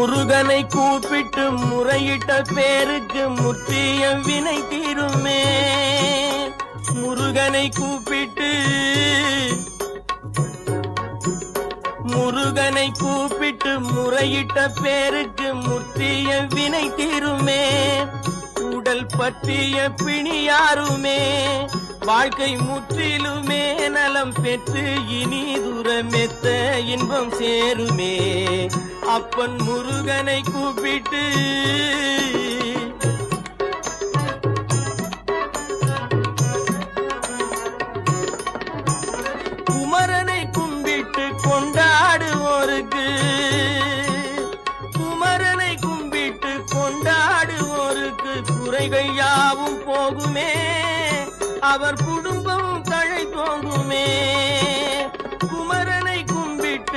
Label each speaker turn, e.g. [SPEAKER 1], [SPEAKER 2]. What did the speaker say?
[SPEAKER 1] முருகனை கூப்பிட்டு முறையிட்ட பேருக்கு முற்றிய வினை தீருமே. முருகனை கூப்பிட்டு முறையிட்ட பேருக்கு முற்றிய வினை தீருமே. உடல் பற்றிய பிணியாருமே வாழ்க்கை முற்றிலுமே நலம் பெற்று இனி தூரமெத்த இன்பம் சேருமே. அப்பன் முருகனை கூப்பிட்டு குமரனை கும்பிட்டு கொண்டாடுவோருக்கு குறைகள் யாவும் போகுமே. அவர் குடும்ப